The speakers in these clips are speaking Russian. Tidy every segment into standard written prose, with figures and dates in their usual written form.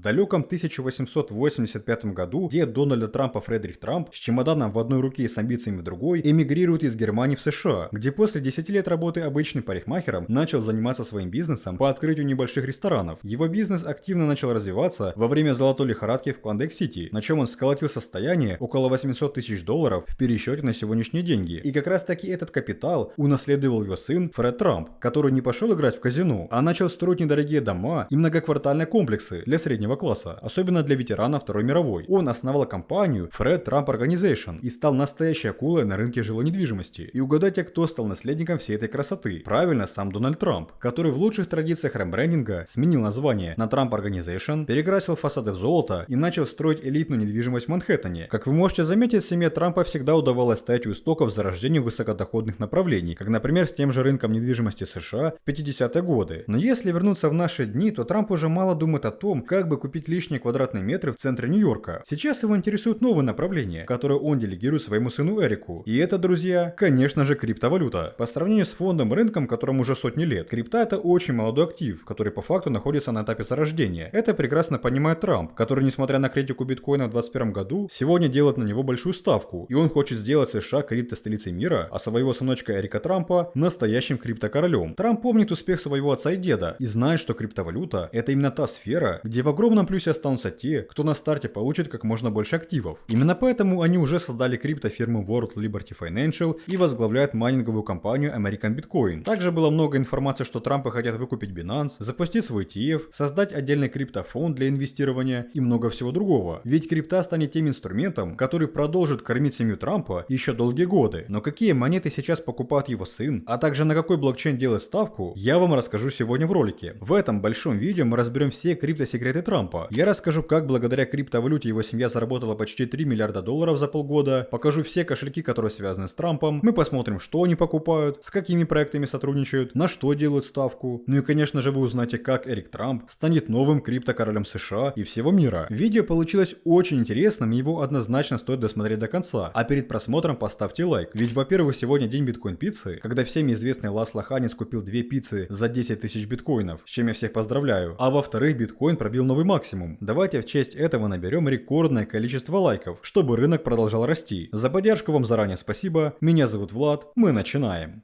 далеком 1885 году дед Дональда Трампа Фредерик Трамп с чемоданом в одной руке и с амбициями в другой эмигрирует из Германии в США, где после 10 лет работы обычным парикмахером начал заниматься своим бизнесом по открытию небольших ресторанов. Его бизнес активно начал развиваться во время золотой лихорадки в Клондайк-Сити, на чем он сколотил состояние около $800 тысяч в пересчете на сегодняшние деньги. И как раз таки этот капитал унаследовал его сын Фред Трамп, который не пошел играть в казино, а начал строить недорогие дома и многоквартальные комплексы для среднего класса, особенно для ветеранов Второй мировой. Он основал компанию Fred Trump Organization и стал настоящей акулой на рынке жилой недвижимости. И угадайте, кто стал наследником всей этой красоты? Правильно, сам Дональд Трамп, который в лучших традициях рембрендинга сменил название на Trump Organization, перекрасил фасады в золото и начал строить элитную недвижимость в Манхэттене. Как вы можете заметить, семье Трампа всегда удавалось стоять у истоков зарождения высокодоходных направлений, как, например, с тем же рынком недвижимости США в 50-е годы. Но если вернуться в наши дни, то Трамп уже мало думает о том, как бы купить лишние квадратные метры в центре Нью-Йорка. Сейчас его интересует новое направление, которое он делегирует своему сыну Эрику. И это, друзья, конечно же, криптовалюта. По сравнению с фондом рынком, которому уже сотни лет, крипта — это очень молодой актив, который по факту находится на этапе зарождения. Это прекрасно понимает Трамп, который, несмотря на критику биткоина в 2021 году, сегодня делает на него большую ставку, и он хочет сделать США крипто-столицей мира, а своего сыночка Эрика Трампа настоящим криптокоролем. Трамп помнит успех своего отца и деда и знает, что криптовалюта — это именно та сфера, где в огромном плюсе останутся те, кто на старте получит как можно больше активов. Именно поэтому они уже создали криптофирму World Liberty Financial и возглавляют майнинговую компанию American Bitcoin. Также было много информации, что Трампы хотят выкупить Binance, запустить свой ETF, создать отдельный криптофонд для инвестирования и много всего другого. Ведь крипта станет тем инструментом, который продолжит кормить семью Трампа еще долгие годы. Но какие монеты сейчас покупает его сын, а также на какой блокчейн делает ставку, я вам расскажу сегодня в ролике. В этом большом видео мы разберем все криптосекреты Трампа. Я расскажу, как благодаря криптовалюте его семья заработала почти $3 миллиарда за полгода, покажу все кошельки, которые связаны с Трампом, мы посмотрим, что они покупают, с какими проектами сотрудничают, на что делают ставку. Ну и конечно же вы узнаете, как Эрик Трамп станет новым криптокоролем США и всего мира. Видео получилось очень интересным, и его однозначно стоит досмотреть до конца. А перед просмотром поставьте лайк. Ведь, во-первых, сегодня день биткоин-пиццы, когда всеми известный Ласло Ханис купил 2 пиццы за 10 тысяч биткоинов, с чем я всех поздравляю. А во-вторых, биткоин пробил новый максимум. Давайте в честь этого наберем рекордное количество лайков, чтобы рынок продолжал расти. За поддержку вам заранее спасибо. Меня зовут Влад. Мы начинаем.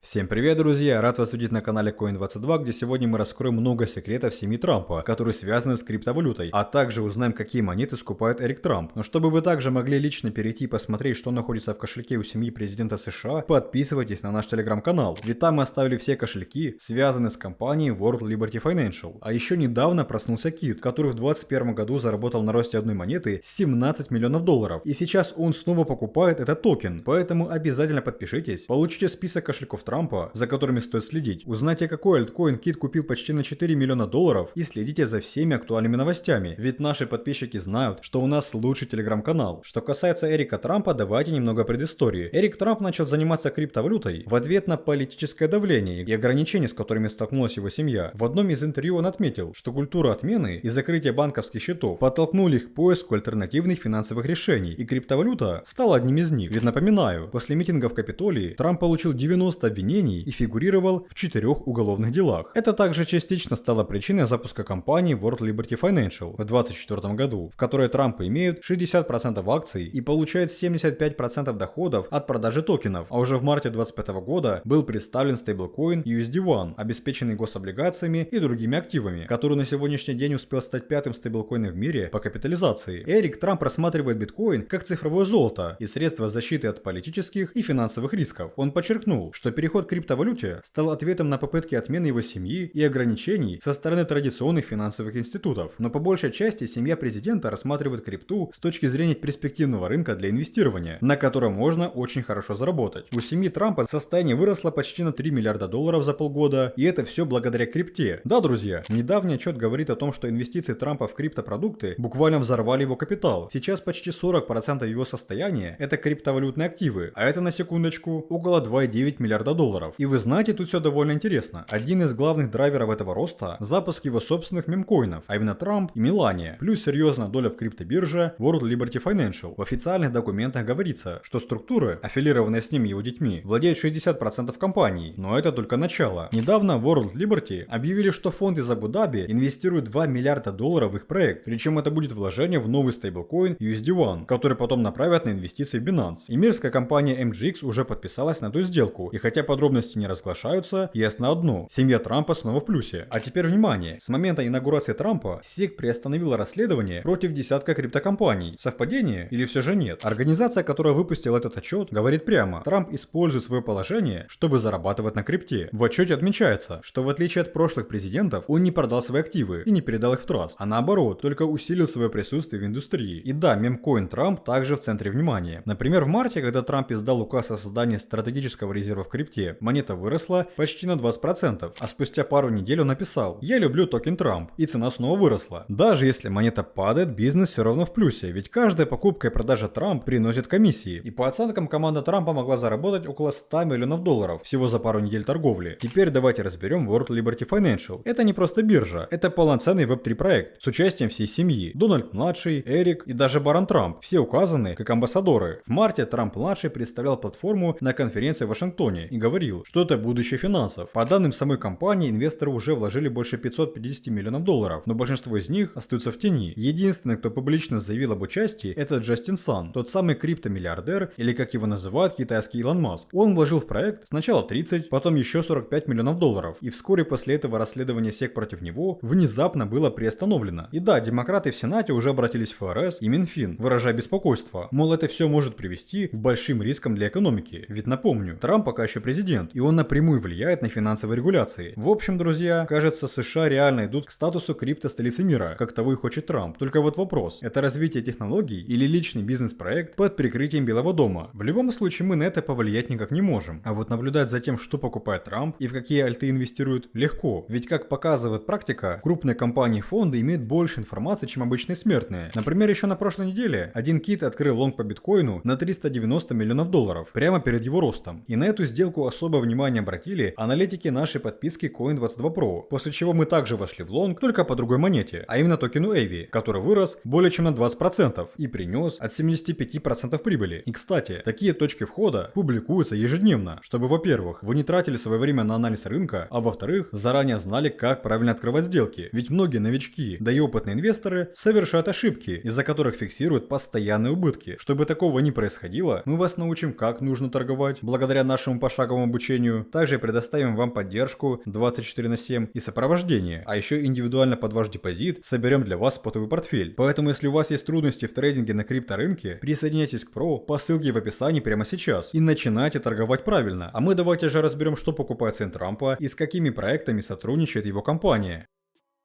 Всем привет, друзья! Рад вас видеть на канале Coin22, где сегодня мы раскроем много секретов семьи Трампа, которые связаны с криптовалютой, а также узнаем, какие монеты скупает Эрик Трамп. Но чтобы вы также могли лично перейти и посмотреть, что находится в кошельке у семьи президента США, подписывайтесь на наш телеграм-канал, ведь там мы оставили все кошельки, связанные с компанией World Liberty Financial. А еще недавно проснулся Кит, который в 2021 году заработал на росте одной монеты $17 миллионов, и сейчас он снова покупает этот токен, поэтому обязательно подпишитесь, получите список кошельков Трампа, за которыми стоит следить. Узнайте, какой альткоин Кит купил почти на $4 миллиона и следите за всеми актуальными новостями, ведь наши подписчики знают, что у нас лучший телеграм-канал. Что касается Эрика Трампа, давайте немного предыстории. Эрик Трамп начал заниматься криптовалютой в ответ на политическое давление и ограничения, с которыми столкнулась его семья. В одном из интервью он отметил, что культура отмены и закрытия банковских счетов подтолкнули их к поиску альтернативных финансовых решений, и криптовалюта стала одним из них. Ведь напоминаю, после митинга в Капитолии Трамп получил 90 обвинений и фигурировал в 4 уголовных делах. Это также частично стало причиной запуска компании World Liberty Financial в 2024 году, в которой Трамп имеет 60% акций и получает 75% доходов от продажи токенов, а уже в марте 2025 года был представлен стейблкоин USD1, обеспеченный гособлигациями и другими активами, который на сегодняшний день успел стать 5-м стейблкоином в мире по капитализации. Эрик Трамп рассматривает биткоин как цифровое золото и средство защиты от политических и финансовых рисков. Он подчеркнул, что переход к криптовалюте стал ответом на попытки отмены его семьи и ограничений со стороны традиционных финансовых институтов. Но по большей части семья президента рассматривает крипту с точки зрения перспективного рынка для инвестирования, на котором можно очень хорошо заработать. У семьи Трампа состояние выросло почти на $3 миллиарда за полгода, и это все благодаря крипте. Да, друзья, недавний отчет говорит о том, что инвестиции Трампа в криптопродукты буквально взорвали его капитал. Сейчас почти 40% его состояния это криптовалютные активы, а это на секундочку около $2,9 миллиарда. долларов. И вы знаете, тут все довольно интересно. Один из главных драйверов этого роста – запуск его собственных мемкоинов, а именно Трамп и Мелания. Плюс серьезная доля в криптобирже World Liberty Financial. В официальных документах говорится, что структуры, аффилированные с ним и его детьми, владеют 60% компаний, но это только начало. Недавно World Liberty объявили, что фонд из Абу-Даби инвестирует $2 миллиарда в их проект, причем это будет вложение в новый стейблкоин USD1, который потом направят на инвестиции в Binance. Эмирская компания MGX уже подписалась на эту сделку, и хотя подробности не разглашаются, ясно одно – семья Трампа снова в плюсе. А теперь внимание, с момента инаугурации Трампа SEC приостановила расследование против десятка криптокомпаний. Совпадение или все же нет? Организация, которая выпустила этот отчет, говорит прямо: Трамп использует свое положение, чтобы зарабатывать на крипте. В отчете отмечается, что в отличие от прошлых президентов, он не продал свои активы и не передал их в траст, а наоборот, только усилил свое присутствие в индустрии. И да, мемкоин Трамп также в центре внимания. Например, в марте, когда Трамп издал указ о создании стратегического резерва в крипте, монета выросла почти на 20%, а спустя пару недель он написал: «Я люблю токен Трамп», и цена снова выросла. Даже если монета падает, бизнес все равно в плюсе, ведь каждая покупка и продажа Трамп приносит комиссии. И по оценкам, команда Трампа могла заработать около $100 миллионов всего за пару недель торговли. Теперь давайте разберем World Liberty Financial. Это не просто биржа, это полноценный Web3 проект с участием всей семьи. Дональд-младший, Эрик и даже барон Трамп. Все указаны как амбассадоры. В марте Трамп-младший представлял платформу на конференции в Вашингтоне и говорил, что это будущее финансов. По данным самой компании, инвесторы уже вложили больше $550 миллионов, но большинство из них остаются в тени. Единственный, кто публично заявил об участии, это Джастин Сан, тот самый криптомиллиардер, или как его называют китайский Илон Маск. Он вложил в проект сначала 30, потом еще $45 миллионов, и вскоре после этого расследование SEC против него внезапно было приостановлено. И да, демократы в Сенате уже обратились в ФРС и Минфин, выражая беспокойство, мол, это все может привести к большим рискам для экономики. Ведь напомню, Трамп пока еще президент, и он напрямую влияет на финансовые регуляции. В общем, друзья, кажется, США реально идут к статусу крипто-столицы мира, как того и хочет Трамп. Только вот вопрос, это развитие технологий или личный бизнес-проект под прикрытием Белого дома? В любом случае мы на это повлиять никак не можем. А вот наблюдать за тем, что покупает Трамп и в какие альты инвестируют, легко. Ведь как показывает практика, крупные компании и фонды имеют больше информации, чем обычные смертные. Например, еще на прошлой неделе один кит открыл лонг по биткоину на $390 миллионов прямо перед его ростом. И на эту сделку особое внимание обратили аналитики нашей подписки Coin22 Pro, после чего мы также вошли в лонг, только по другой монете, а именно токену Avi, который вырос более чем на 20% и принес от 75% прибыли. И кстати, такие точки входа публикуются ежедневно, чтобы, во-первых, вы не тратили свое время на анализ рынка, а во-вторых, заранее знали, как правильно открывать сделки. Ведь многие новички, да и опытные инвесторы совершают ошибки, из-за которых фиксируют постоянные убытки. Чтобы такого не происходило, мы вас научим, как нужно торговать благодаря нашему пошаговому обучению. Также предоставим вам поддержку 24/7 и сопровождение, а еще индивидуально под ваш депозит соберем для вас спотовый портфель. Поэтому если у вас есть трудности в трейдинге на крипторынке, присоединяйтесь к Pro по ссылке в описании прямо сейчас и начинайте торговать правильно. А мы давайте же разберем, что покупает сын Трампа и с какими проектами сотрудничает его компания.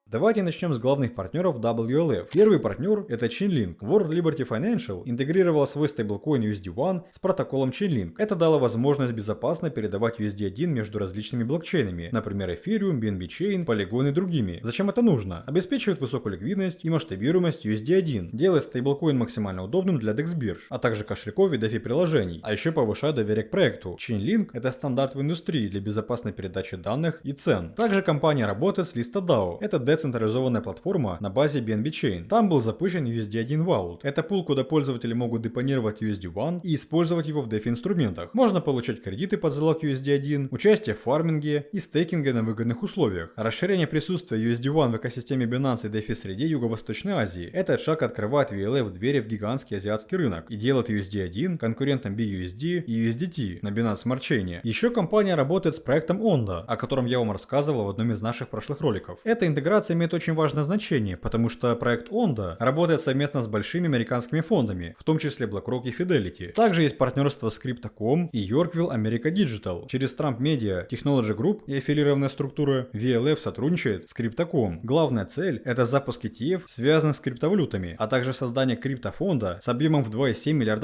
Давайте начнем с главных партнеров WLF. Первый партнер – это Chainlink. World Liberty Financial интегрировала свой стейблкоин USD1 с протоколом Chainlink. Это дало возможность безопасно передавать USD1 между различными блокчейнами, например, Ethereum, BNB Chain, Polygon и другими. Зачем это нужно? Обеспечивает высокую ликвидность и масштабируемость USD1, делает стейблкоин максимально удобным для DEX бирж, а также кошельков и DeFi приложений, а еще повышает доверие к проекту. Chainlink – это стандарт в индустрии для безопасной передачи данных и цен. Также компания работает с ListaDAO. Это децентрализованная платформа на базе BNB Chain. Там был запущен USD1 Vault. Это пул, куда пользователи могут депонировать USD1 и использовать его в DeFi инструментах. Можно получать кредиты под залог USD1, участие в фарминге и стейкинге на выгодных условиях. Расширение присутствия USD1 в экосистеме Binance и DeFi среде Юго-Восточной Азии. Этот шаг открывает VLF двери в гигантский азиатский рынок и делает USD1 конкурентом BUSD и USDT на Binance Smart Chain. Еще компания работает с проектом Onda, о котором я вам рассказывал в одном из наших прошлых роликов. Эта интеграция имеет очень важное значение, потому что проект Onda работает совместно с большими американскими фондами, в том числе BlackRock и Fidelity. Также есть партнерство с Crypto.com и Yorkville America Digital. Через Trump Media Technology Group и аффилированные структуры VLF сотрудничает с Crypto.com. Главная цель – это запуск ETF, связанных с криптовалютами, а также создание криптофонда с объемом в $2,7 миллиарда.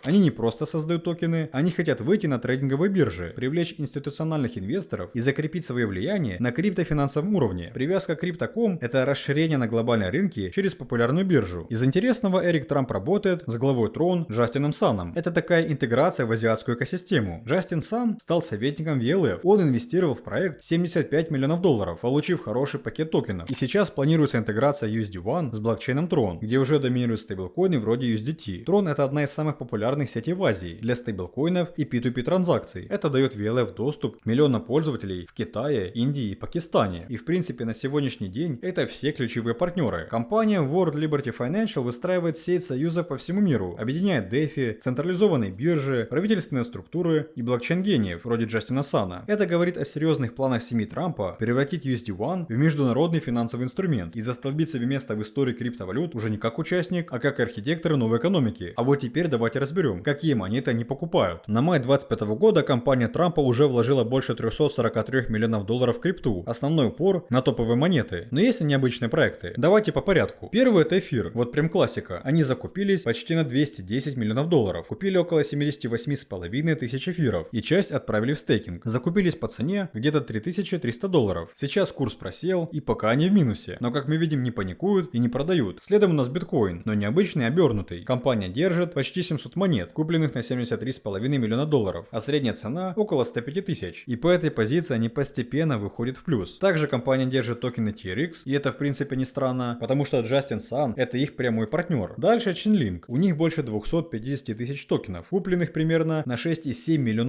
Они не просто создают токены, они хотят выйти на трейдинговые биржи, привлечь институциональных инвесторов и закрепить свое влияние на криптофинансовом уровне. Привязка крипто таком – это расширение на глобальной рынке через популярную биржу. Из интересного, Эрик Трамп работает с главой Tron Джастином Саном. Это такая интеграция в азиатскую экосистему. Джастин Сан стал советником VLF. Он инвестировал в проект $75 миллионов, получив хороший пакет токенов. И сейчас планируется интеграция USD One с блокчейном Tron, где уже доминируют стейблкоины вроде USDT. Tron это одна из самых популярных сетей в Азии для стейблкоинов и P2P транзакций. Это дает VLF доступ к миллионам пользователей в Китае, Индии и Пакистане. И в принципе на сегодняшний день это все ключевые партнеры. Компания World Liberty Financial выстраивает сеть союзов по всему миру, объединяет DeFi, централизованные биржи, правительственные структуры и блокчейн-гениев вроде Джастина Сана. Это говорит о серьезных планах семьи Трампа превратить USD One в международный финансовый инструмент и застолбить себе место в истории криптовалют уже не как участник, а как архитекторы новой экономики. А вот теперь давайте разберем, какие монеты они покупают. На май 2025 года компания Трампа уже вложила больше $343 миллионов в крипту. Основной упор на топовые монеты. Но есть и необычные проекты. Давайте по порядку. Первый это эфир. Вот прям классика. Они закупились почти на $210 миллионов. Купили около 78,5 тысяч эфиров. И часть отправили в стейкинг. Закупились по цене где-то $3300. Сейчас курс просел и пока они в минусе. Но как мы видим, не паникуют и не продают. Следом у нас биткоин, но необычный, обернутый. Компания держит почти 700 монет, купленных на $73,5 миллиона, а средняя цена около 105 тысяч. И по этой позиции они постепенно выходят в плюс. Также компания держит токены TRX, и это в принципе не странно, потому что Джастин Сан это их прямой партнер. Дальше Chainlink. У них больше 250 тысяч токенов, купленных примерно на $6,7 миллионов.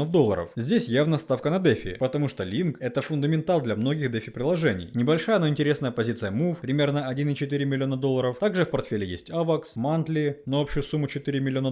Здесь явно ставка на DeFi, потому что Link это фундаментал для многих DeFi приложений. Небольшая, но интересная позиция Move, примерно $1,4 миллиона. Также в портфеле есть AVAX, Monthly на общую сумму $4 миллиона,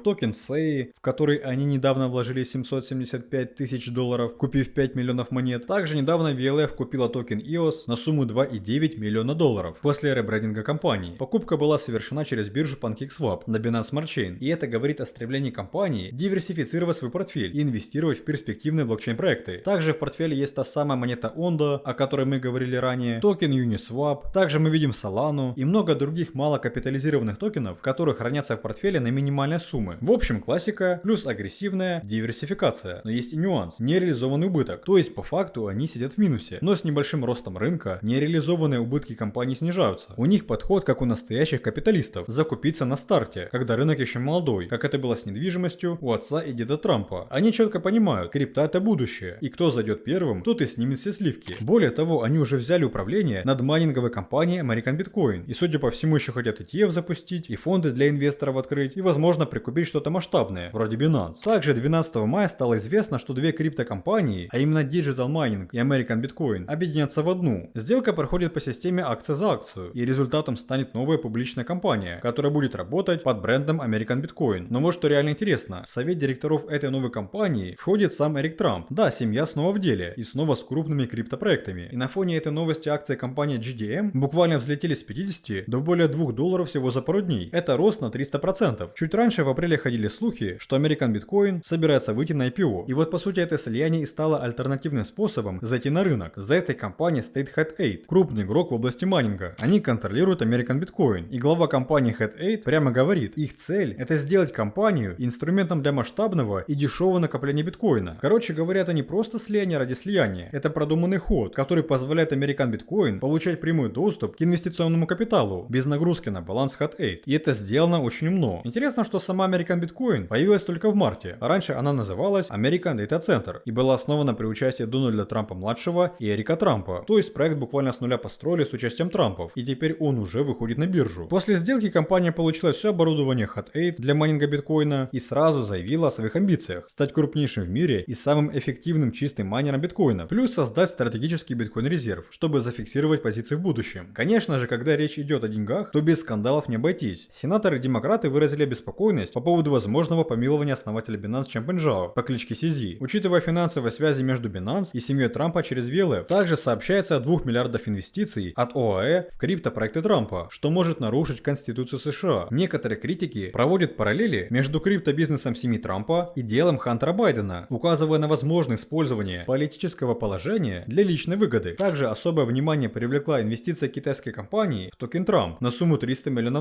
токен SEI, в который они недавно вложили $775 тысяч, купив 5 миллионов монет. Также недавно VLF купила токен EOS на сумму $2,9 миллиона после ребрендинга компании. Покупка была совершена через биржу PancakeSwap на Binance Smart Chain, и это говорит о стремлении компании диверсифицировать свой портфель и инвестировать в перспективные блокчейн-проекты. Также в портфеле есть та самая монета Ondo, о которой мы говорили ранее, токен Uniswap, также мы видим Solana и много других малокапитализированных токенов, которые хранятся в портфеле на минимальной суммы. В общем, классика плюс агрессивная диверсификация. Но есть и нюанс – нереализованный убыток. То есть по факту они сидят в минусе. Но с небольшим ростом рынка нереализованные убытки компаний снижаются. У них подход как у настоящих капиталистов – закупиться на старте, когда рынок еще молодой, как это было с недвижимостью у отца и деда Трампа. Они четко понимают, крипта это будущее, и кто зайдет первым, тот и снимет все сливки. Более того, они уже взяли управление над майнинговой компанией American Bitcoin, и судя по всему еще хотят ETF запустить, и фонды для инвесторов открыть, и возможно прикупить что-то масштабное, вроде Binance. Также 12 мая стало известно, что две криптокомпании, а именно Digital Mining и American Bitcoin, объединятся в одну. Сделка проходит по системе акция за акцию, и результатом станет новая публичная компания, которая будет работать под брендом American Bitcoin. Но вот что реально интересно, в совет директоров этой новой компании входит сам Эрик Трамп. Да, семья снова в деле, и снова с крупными криптопроектами. И на фоне этой новости акции компании GDM буквально взлетели с 50 до более $2 всего за пару дней. Это рост на 300%. Чуть раньше в апреле ходили слухи, что American Bitcoin собирается выйти на IPO. И вот по сути это слияние и стало альтернативным способом зайти на рынок. За этой компанией стоит Head8, крупный игрок в области майнинга. Они контролируют American Bitcoin. И глава компании Head8 прямо говорит, их цель это сделать компанию инструментом для масштабного и дешевого накопления биткоина. Короче говоря, это не просто слияние ради слияния. Это продуманный ход, который позволяет American Bitcoin получать прямой доступ к инвестиционному капиталу без нагрузки на баланс Head8. И это сделано очень умно. Интересно, что сама American Bitcoin появилась только в марте. А раньше она называлась American Data Center и была основана при участии Дональда Трампа-младшего и Эрика Трампа. То есть проект буквально с нуля построили с участием Трампов. И теперь он уже выходит на биржу. После сделки компания получила все оборудование Head8 для майнинга биткоина и сразу заявила о своих амбициях стать крупнейшим в мире и самым эффективным чистым майнером биткоина. Плюс создать стратегический биткоин-резерв, чтобы зафиксировать позиции в будущем. Конечно же, когда речь идет о деньгах, то без скандалов не обойтись. Сенаторы и демократы выразили обеспокоенность по поводу возможного помилования основателя Binance Ченпин Жао по кличке CZ. Учитывая финансовые связи между Binance и семьей Трампа через VLF, также сообщается о 2 миллиардах инвестиций от ОАЭ в криптопроекты Трампа, что может нарушить Конституцию США. Некоторые критики проводят параллели между криптобизнесом семьи Трампа и делом Хантера Байдена, указывая на возможное использование политического положения для личной выгоды. Также особое внимание привлекла инвестиция китайской компании в токен Трамп на сумму $300 миллионов.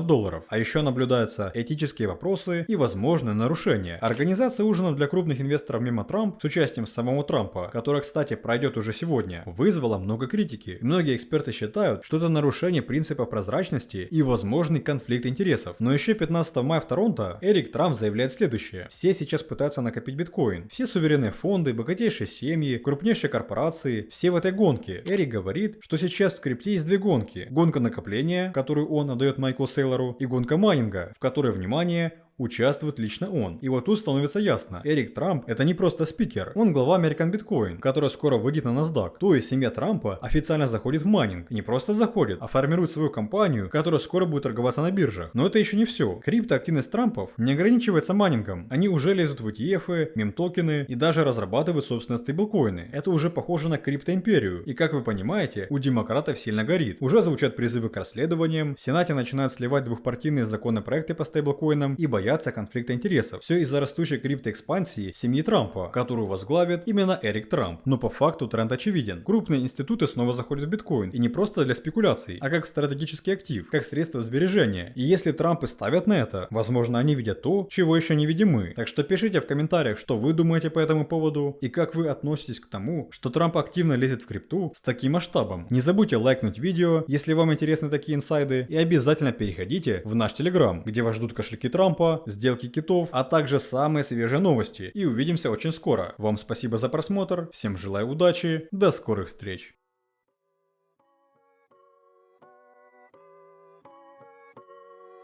А еще наблюдаются этические вопросы и возможные нарушения. Организация ужинов для крупных инвесторов мимо Трамп с участием самого Трампа, которая, кстати, пройдет уже сегодня, вызвала много критики. Многие эксперты считают, что это нарушение принципа прозрачности и возможный конфликт интересов. Но еще 15 мая в Торонто Эрик Трамп заявляет следующее. Все сейчас пытаются накопить биткоин. Все суверенные фонды, богатейшие семьи, крупнейшие корпорации, все в этой гонке. Эрик говорит, что сейчас в крипте есть две гонки. Гонка накопления, которую он отдает Майклу Сейлору, и гонка майнинга, в которой, внимание, участвует лично он. И вот тут становится ясно, Эрик Трамп это не просто спикер, он глава American Bitcoin, который скоро выйдет на NASDAQ. То есть семья Трампа официально заходит в майнинг. Не просто заходит, а формирует свою компанию, которая скоро будет торговаться на биржах. Но это еще не все. Криптоактивность Трампов не ограничивается майнингом. Они уже лезут в ETF, мем-токены и даже разрабатывают собственные стейблкоины. Это уже похоже на криптоимперию. И как вы понимаете, у демократов сильно горит. Уже звучат призывы к расследованиям, в Сенате начинают сливать двухпартийные законопроекты по стейблкоинам и боятся конфликта интересов. Все из-за растущей криптоэкспансии семьи Трампа, которую возглавит именно Эрик Трамп. Но по факту тренд очевиден. Крупные институты снова заходят в биткоин. И не просто для спекуляций, а как в стратегический актив, как средство сбережения. И если Трампы ставят на это, возможно они видят то, чего еще не видим мы. Так что пишите в комментариях, что вы думаете по этому поводу и как вы относитесь к тому, что Трамп активно лезет в крипту с таким масштабом. Не забудьте лайкнуть видео, если вам интересны такие инсайды, и обязательно переходите в наш Telegram, где вас ждут кошельки Трампа, сделки китов, а также самые свежие новости. И увидимся очень скоро. Вам спасибо за просмотр, всем желаю удачи, до скорых встреч.